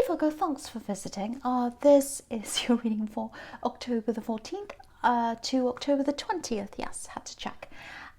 Hey Virgo, thanks for visiting. This is your reading for October the 14th to October the 20th. Yes, had to check.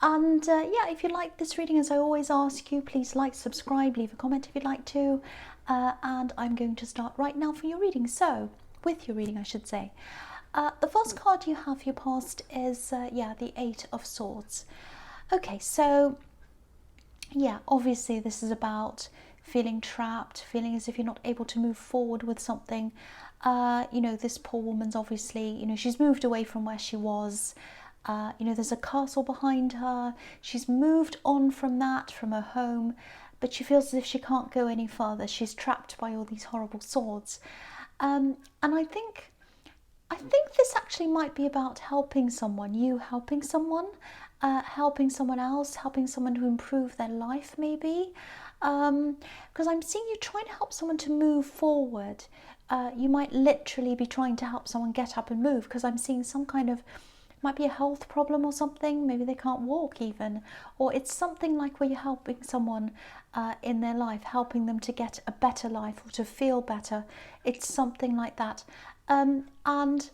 And yeah, if you like this reading, as I always ask you, please like, subscribe, leave a comment if you'd like to. And I'm going to start right now for your reading. So, with your reading, I should say. The first card you have for your past is, the Eight of Swords. Okay, so yeah, obviously this is about feeling trapped, feeling as if you're not able to move forward with something. This poor woman's obviously, she's moved away from where she was. There's a castle behind her. She's moved on from that, from her home, but she feels as if she can't go any further. She's trapped by all these horrible swords. And I think this actually might be about helping someone, you helping someone, helping someone else, helping someone to improve their life maybe. Because I'm seeing you trying to help someone to move forward. You might literally be trying to help someone get up and move, because I'm seeing some kind of, might be a health problem or something. Maybe they can't walk even, or it's something like where you're helping someone in their life, helping them to get a better life or to feel better. It's something like that. And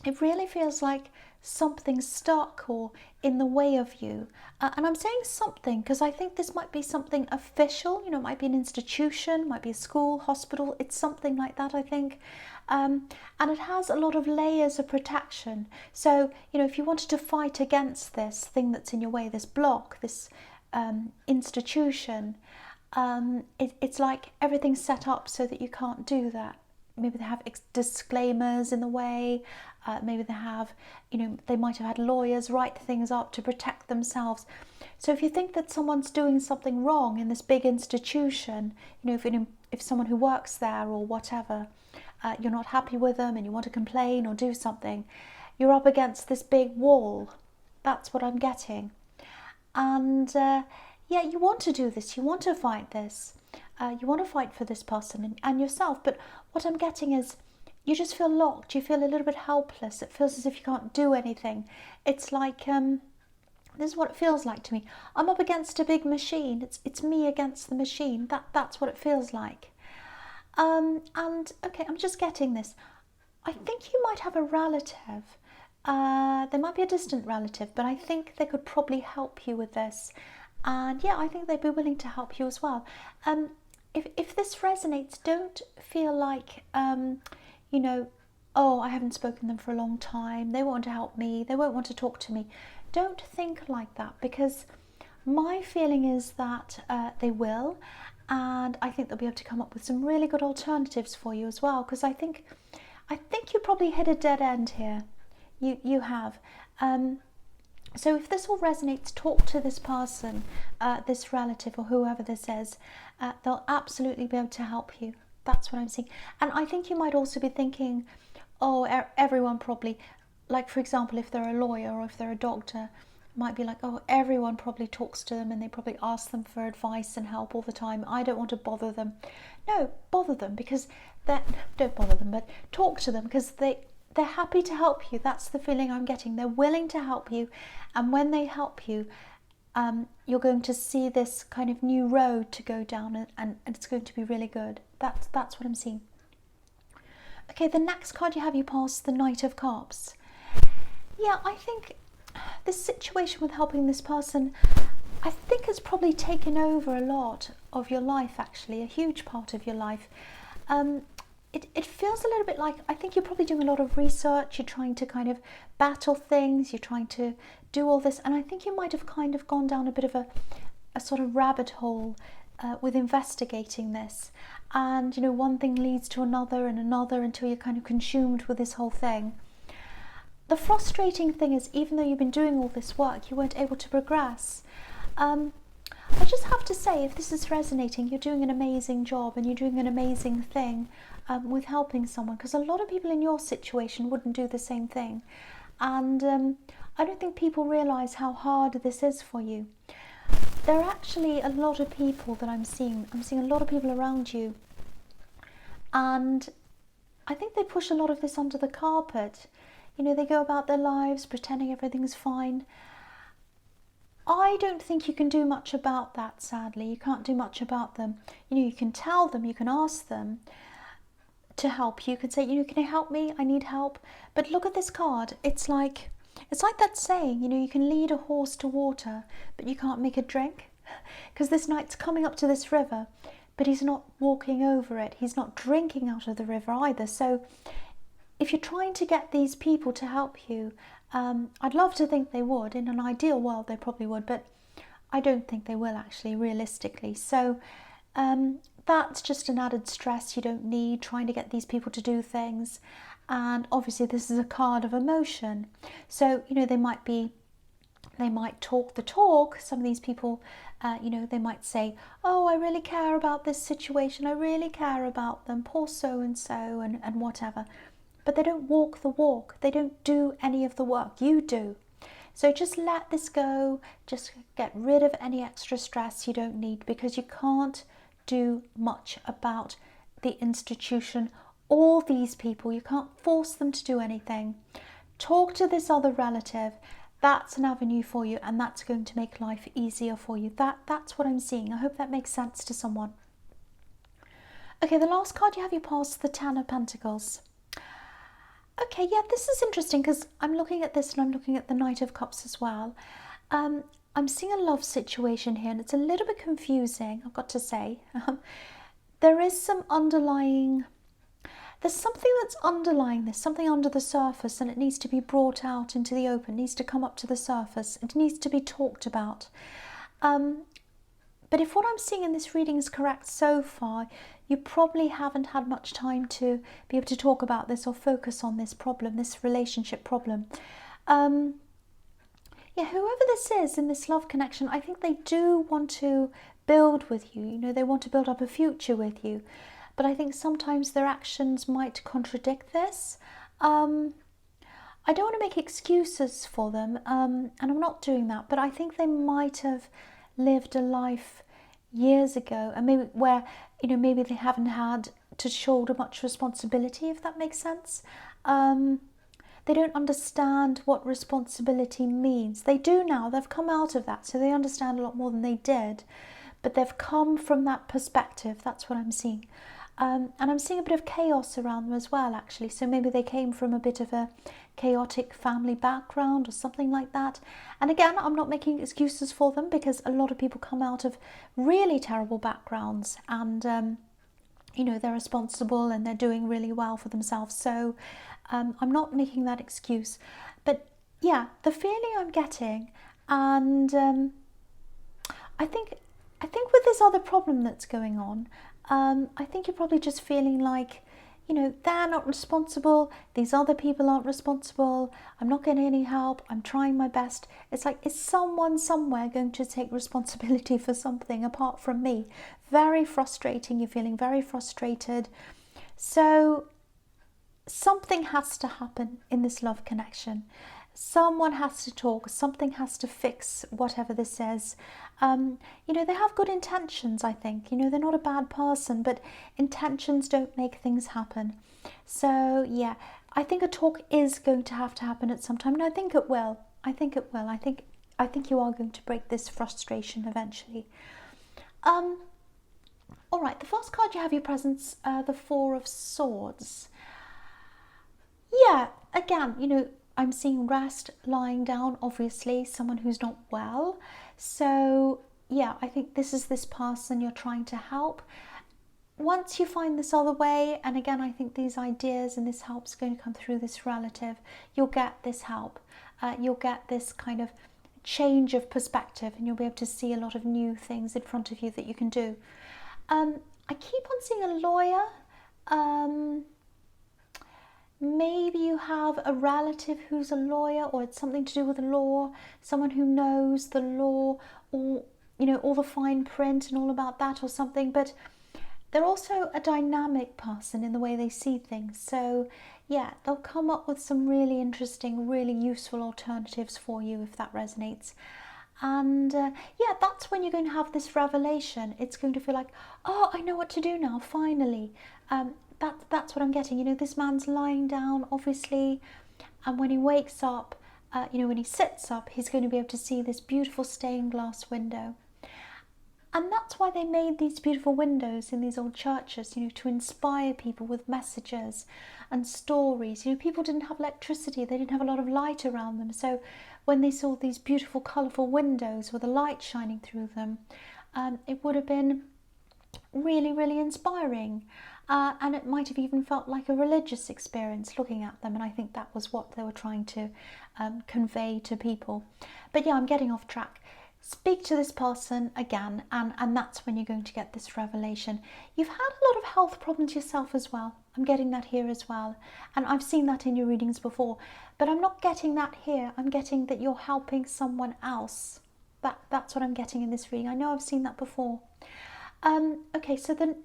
it really feels like something's stuck or in the way of you. And I'm saying something because I think this might be something official. It might be an institution, might be a school, hospital. It's something like that, I think. And it has a lot of layers of protection. So, if you wanted to fight against this thing that's in your way, this block, this institution, it's like everything's set up so that you can't do that. Maybe they have disclaimers in the way. Maybe they have, they might have had lawyers write things up to protect themselves. So if you think that someone's doing something wrong in this big institution, if someone who works there or whatever, you're not happy with them and you want to complain or do something, you're up against this big wall. That's what I'm getting. And you want to do this. You want to fight this. You want to fight for this person and yourself. But what I'm getting is you just feel locked. You feel a little bit helpless. It feels as if you can't do anything. It's like, this is what it feels like to me. I'm up against a big machine. It's me against the machine. That's what it feels like. And okay, I'm just getting this. I think you might have a relative. They might be a distant relative, but I think they could probably help you with this. And yeah, I think they'd be willing to help you as well. If this resonates, don't feel like, oh, I haven't spoken to them for a long time. They won't want to help me. They won't want to talk to me. Don't think like that, because my feeling is that they will. And I think they'll be able to come up with some really good alternatives for you as well. Because I think you probably hit a dead end here. You have. So if this all resonates, talk to this person, this relative or whoever this is. They'll absolutely be able to help you. That's what I'm seeing. And I think you might also be thinking, oh, everyone probably, like for example, if they're a lawyer or if they're a doctor, might be like, oh, everyone probably talks to them and they probably ask them for advice and help all the time. I don't want to bother them. No, bother them, because don't bother them, but talk to them, because they're happy to help you. That's the feeling I'm getting. They're willing to help you. And when they help you, you're going to see this kind of new road to go down, and it's going to be really good. That's what I'm seeing. Okay, the next card you have, you pass the Knight of Cups. Yeah, I think this situation with helping this person, I think has probably taken over a lot of your life, actually, a huge part of your life. It feels a little bit like, I think you're probably doing a lot of research, you're trying to kind of battle things, you're trying to do all this, and I think you might have kind of gone down a bit of a sort of rabbit hole with investigating this. And, one thing leads to another and another until you're kind of consumed with this whole thing. The frustrating thing is, even though you've been doing all this work, you weren't able to progress. I just have to say, if this is resonating, you're doing an amazing job and you're doing an amazing thing with helping someone, because a lot of people in your situation wouldn't do the same thing. And I don't think people realise how hard this is for you. There are actually a lot of people that I'm seeing a lot of people around you, and I think they push a lot of this under the carpet. They go about their lives pretending everything's fine. I don't think you can do much about that, sadly. You can't do much about them. You can tell them, you can ask them to help you. You can say, can you help me? I need help. But look at this card. It's like that saying, you can lead a horse to water, but you can't make it drink. Because this knight's coming up to this river, but he's not walking over it. He's not drinking out of the river either. So if you're trying to get these people to help you, I'd love to think they would. In an ideal world, they probably would, but I don't think they will actually, realistically. So that's just an added stress you don't need, trying to get these people to do things. And obviously this is a card of emotion. So, they might talk the talk. Some of these people, they might say, oh, I really care about this situation. I really care about them. Poor so-and-so and whatever. But they don't walk the walk. They don't do any of the work. You do. So just let this go. Just get rid of any extra stress you don't need, because you can't do much about the institution or these people. You can't force them to do anything. Talk to this other relative. That's an avenue for you, and that's going to make life easier for you. That's what I'm seeing. I hope that makes sense to someone. Okay, the last card you have, you pass the Ten of Pentacles. Okay, yeah, this is interesting, because I'm looking at this and I'm looking at the Knight of Cups as well. I'm seeing a love situation here, and it's a little bit confusing, I've got to say. There is some underlying... There's something that's underlying this, something under the surface, and it needs to be brought out into the open, it needs to come up to the surface, it needs to be talked about. But if what I'm seeing in this reading is correct so far, you probably haven't had much time to be able to talk about this or focus on this problem, this relationship problem. Yeah, whoever this is in this love connection, I think they do want to build with you. They want to build up a future with you. But I think sometimes their actions might contradict this. I don't want to make excuses for them, and I'm not doing that, but I think they might have lived a life years ago, and maybe where, maybe they haven't had to shoulder much responsibility, if that makes sense. They don't understand what responsibility means. They do now. They've come out of that, so they understand a lot more than they did. But they've come from that perspective. That's what I'm seeing. And I'm seeing a bit of chaos around them as well, actually. So maybe they came from a bit of a chaotic family background or something like that. And again, I'm not making excuses for them, because a lot of people come out of really terrible backgrounds, and they're responsible and they're doing really well for themselves. So I'm not making that excuse. But yeah, the feeling I'm getting, and I think with this other problem that's going on, I think you're probably just feeling like, they're not responsible, these other people aren't responsible, I'm not getting any help, I'm trying my best. It's like, is someone somewhere going to take responsibility for something apart from me? Very frustrating. You're feeling very frustrated. So something has to happen in this love connection. Someone has to talk, something has to fix whatever this is. They have good intentions, I think. They're not a bad person, but intentions don't make things happen. So yeah, I think a talk is going to happen at some time, and I think it will. I think it will. I think you are going to break this frustration eventually. All right, the first card you have your presence, the Four of Swords. Yeah, again, I'm seeing rest, lying down, obviously, someone who's not well. So yeah, I think this is this person you're trying to help. Once you find this other way, and again, I think these ideas and this help's going to come through this relative, you'll get this help. You'll get this kind of change of perspective, and you'll be able to see a lot of new things in front of you that you can do. I keep on seeing a lawyer. Maybe you have a relative who's a lawyer, or it's something to do with the law, someone who knows the law, or all the fine print and all about that or something. But they're also a dynamic person in the way they see things. So yeah, they'll come up with some really interesting, really useful alternatives for you, if that resonates. And yeah, that's when you're going to have this revelation. It's going to feel like, oh, I know what to do now, finally. That's what I'm getting. This man's lying down, obviously, and when he wakes up, when he sits up, he's going to be able to see this beautiful stained glass window. And that's why they made these beautiful windows in these old churches, to inspire people with messages and stories. People didn't have electricity, they didn't have a lot of light around them. So when they saw these beautiful, colourful windows with a light shining through them, it would have been really, really inspiring. And it might have even felt like a religious experience looking at them. And I think that was what they were trying to convey to people. But yeah, I'm getting off track. Speak to this person again, and that's when you're going to get this revelation. You've had a lot of health problems yourself as well. I'm getting that here as well. And I've seen that in your readings before. But I'm not getting that here. I'm getting that you're helping someone else. That's what I'm getting in this reading. I know I've seen that before. Okay, so then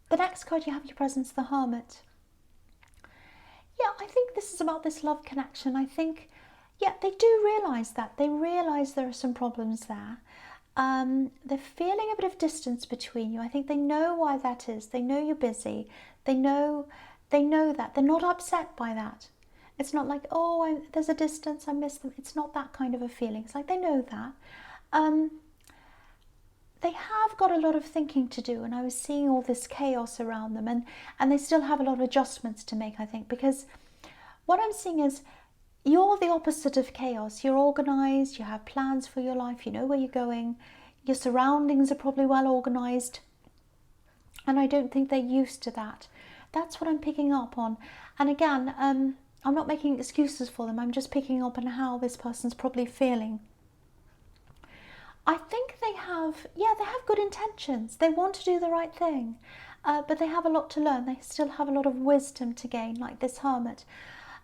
the next card you have in your presence, the Hermit. Yeah, I think this is about this love connection. I think, yeah, they do realise that. They realise there are some problems there. They're feeling a bit of distance between you. I think they know why that is. They know you're busy. They know that. They're not upset by that. It's not like, oh, there's a distance, I miss them. It's not that kind of a feeling. It's like they know that. They have got a lot of thinking to do, and I was seeing all this chaos around them, and they still have a lot of adjustments to make, I think, because what I'm seeing is you're the opposite of chaos. You're organised, you have plans for your life, you know where you're going, your surroundings are probably well organised, and I don't think they're used to that. That's what I'm picking up on. And again, I'm not making excuses for them, I'm just picking up on how this person's probably feeling. I think they have good intentions. They want to do the right thing, but they have a lot to learn. They still have a lot of wisdom to gain, like this Hermit.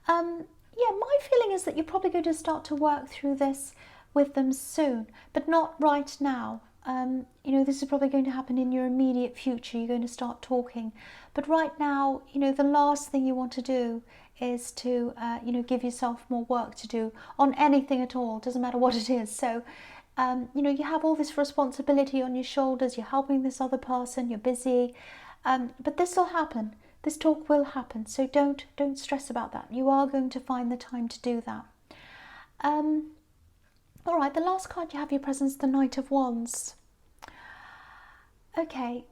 Yeah, my feeling is that you're probably going to start to work through this with them soon, but not right now. This is probably going to happen in your immediate future. You're going to start talking. But right now, the last thing you want to do is to, give yourself more work to do on anything at all. Doesn't matter what it is. So, you have all this responsibility on your shoulders. You're helping this other person. You're busy. But this will happen. This talk will happen. So don't stress about that. You are going to find the time to do that. All right, the last card you have in your presence, the Knight of Wands. Okay,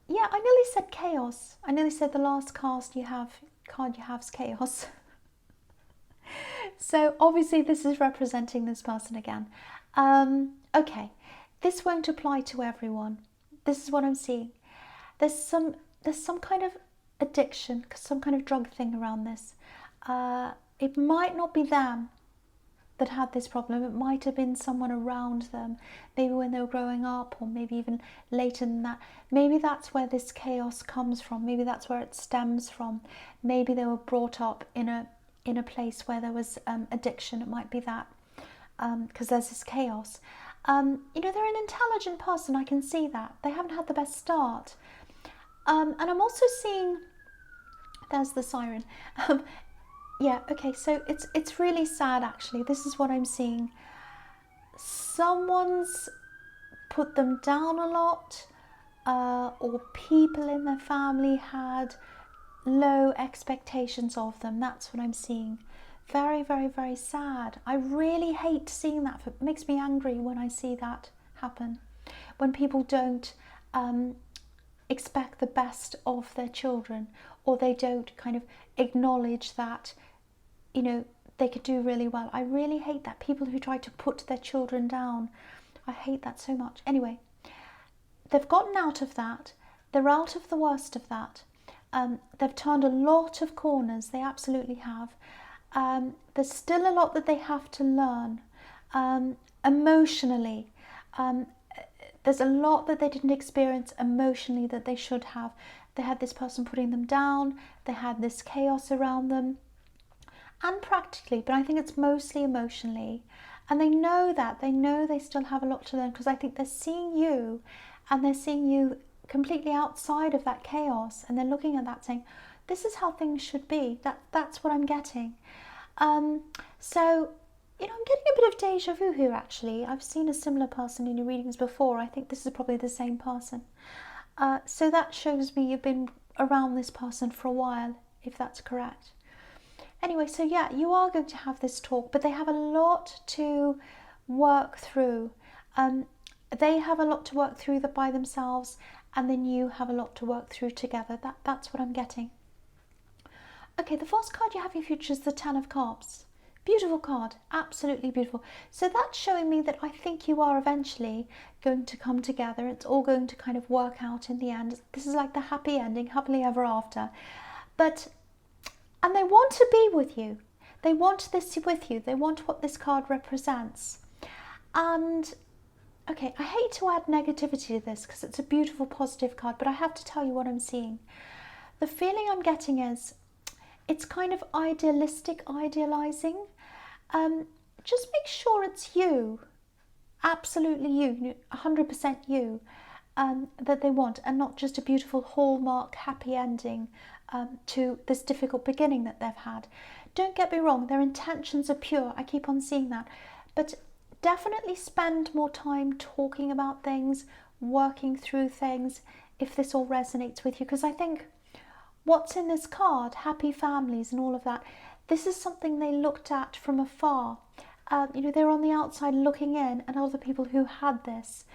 yeah, I nearly said chaos. I nearly said the last card you have is chaos. So obviously this is representing this person again. Okay, this won't apply to everyone. This is what I'm seeing. There's some kind of addiction, some kind of drug thing around this. It might not be them that had this problem. It might have been someone around them, maybe when they were growing up, or maybe even later than that. Maybe that's where this chaos comes from. Maybe that's where it stems from. Maybe they were brought up in a place where there was addiction. It might be that, because there's this chaos. They're an intelligent person. I can see that. They haven't had the best start. And I'm also seeing, there's the siren. Yeah, okay, so it's really sad actually. This is what I'm seeing. Someone's put them down a lot, or people in their family had low expectations of them. That's what I'm seeing. Very, very, very sad. I really hate seeing that. It makes me angry when I see that happen. When people don't expect the best of their children, or they don't kind of acknowledge that they could do really well. I really hate that. People who try to put their children down. I hate that so much. Anyway, they've gotten out of that. They're out of the worst of that. They've turned a lot of corners. They absolutely have. There's still a lot that they have to learn. Emotionally. There's a lot that they didn't experience emotionally that they should have. They had this person putting them down. They had this chaos around them. And practically, but I think it's mostly emotionally. And they know that. They know they still have a lot to learn, because I think they're seeing you, and they're seeing you completely outside of that chaos, and they're looking at that saying, this is how things should be. That's what I'm getting. So, I'm getting a bit of deja vu here actually. I've seen a similar person in your readings before. I think this is probably the same person. So that shows me you've been around this person for a while, if that's correct. Anyway, so yeah, you are going to have this talk, but they have a lot to work through. They have a lot to work through that by themselves, and then you have a lot to work through together. That's what I'm getting. Okay, the first card you have in your future is the Ten of Cups. Beautiful card, absolutely beautiful. So that's showing me that I think you are eventually going to come together. It's all going to kind of work out in the end. This is like the happy ending, happily ever after. And they want to be with you. They want this with you. They want what this card represents. And okay, I hate to add negativity to this because it's a beautiful positive card, but I have to tell you what I'm seeing. The feeling I'm getting is it's kind of idealistic, idealizing. Just make sure it's you, absolutely you, 100% you, that they want, and not just a beautiful hallmark happy ending to this difficult beginning that they've had. Don't get me wrong, their intentions are pure. I keep on seeing that. But definitely spend more time talking about things, working through things, if this all resonates with you. Because I think what's in this card, happy families and all of that, this is something they looked at from afar. They were on the outside looking in at other people who had this.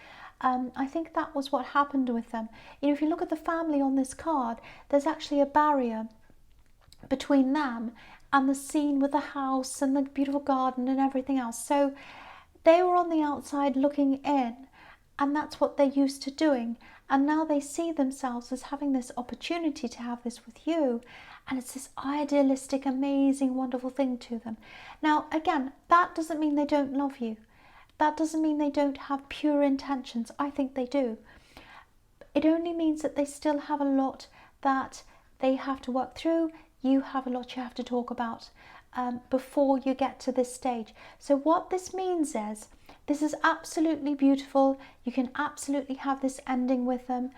I think that was what happened with them. If you look at the family on this card, there's actually a barrier between them and the scene with the house and the beautiful garden and everything else. So they were on the outside looking in, and that's what they're used to doing. And now they see themselves as having this opportunity to have this with you. And it's this idealistic, amazing, wonderful thing to them. Now, again, that doesn't mean they don't love you. That doesn't mean they don't have pure intentions. I think they do. It only means that they still have a lot that they have to work through. You have a lot you have to talk about before you get to this stage. So what this means is, this is absolutely beautiful. You can absolutely have this ending with them.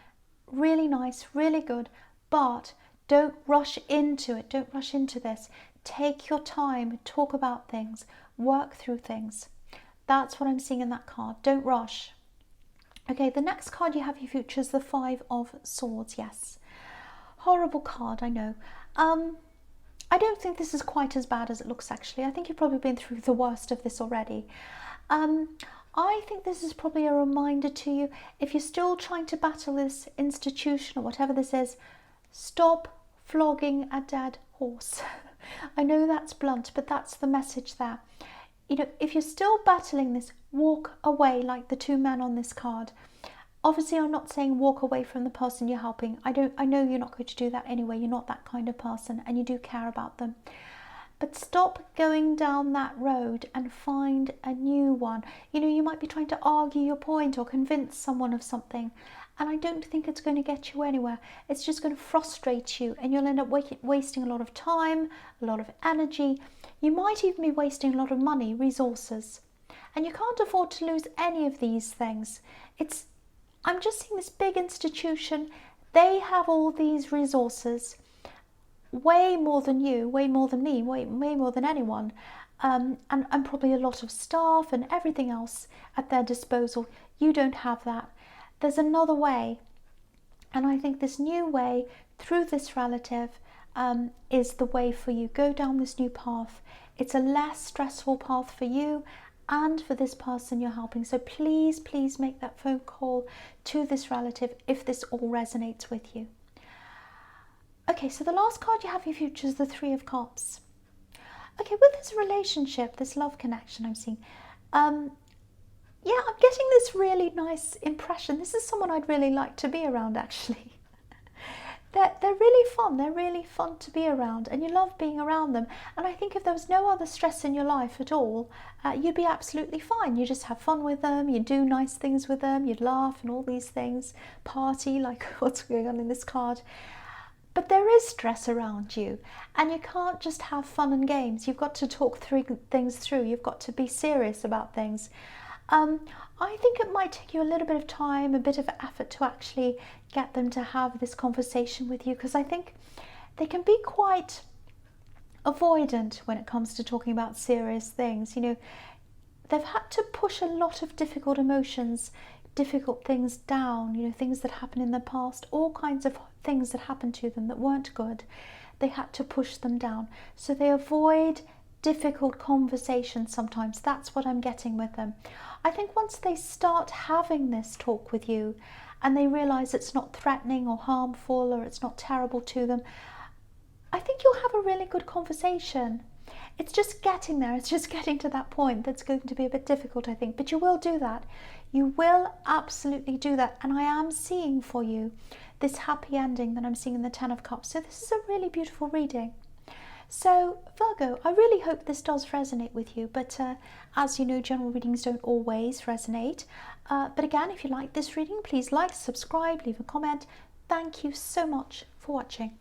Really nice, really good. But don't rush into it. Don't rush into this. Take your time. Talk about things. Work through things. That's what I'm seeing in that card. Don't rush. Okay, the next card you have in your future is the Five of Swords. Yes. Horrible card, I know. I don't think this is quite as bad as it looks, actually. I think you've probably been through the worst of this already. I think this is probably a reminder to you, if you're still trying to battle this institution or whatever this is, stop flogging a dead horse. I know that's blunt, but that's the message there. If you're still battling this, walk away like the two men on this card. Obviously, I'm not saying walk away from the person you're helping. I know you're not going to do that anyway. You're not that kind of person, and you do care about them. But stop going down that road and find a new one. You might be trying to argue your point or convince someone of something, and I don't think it's going to get you anywhere. It's just going to frustrate you, and you'll end up wasting a lot of time, a lot of energy. You might even be wasting a lot of money, resources, and you can't afford to lose any of these things. I'm just seeing this big institution. They have all these resources, way more than you, way more than me, way more than anyone, and probably a lot of staff and everything else at their disposal. You don't have that. There's another way, and I think this new way through this relative is the way for you. Go down this new path. It's a less stressful path for you and for this person you're helping. So please, please make that phone call to this relative if this all resonates with you. Okay, so the last card you have in your future is the Three of Cups. Okay, with this relationship, this love connection I'm seeing, I'm getting this really nice impression. This is someone I'd really like to be around, actually. They're really fun. They're really fun to be around, and you love being around them. And I think if there was no other stress in your life at all, you'd be absolutely fine. You just have fun with them. You do nice things with them. You'd laugh and all these things. Party, like what's going on in this card. But there is stress around you, and you can't just have fun and games. You've got to talk things through. You've got to be serious about things. I think it might take you a little bit of time, a bit of effort to actually get them to have this conversation with you, because I think they can be quite avoidant when it comes to talking about serious things. They've had to push a lot of difficult emotions difficult things down, you know, things that happened in the past, all kinds of things that happened to them that weren't good. They had to push them down. So they avoid difficult conversations sometimes. That's what I'm getting with them. I think once they start having this talk with you and they realize it's not threatening or harmful or it's not terrible to them, I think you'll have a really good conversation. It's just getting there. It's just getting to that point that's going to be a bit difficult, I think. But you will do that. You will absolutely do that. And I am seeing for you this happy ending that I'm seeing in the Ten of Cups. So this is a really beautiful reading. So Virgo, I really hope this does resonate with you. But as you know, general readings don't always resonate. But again, if you like this reading, please like, subscribe, leave a comment. Thank you so much for watching.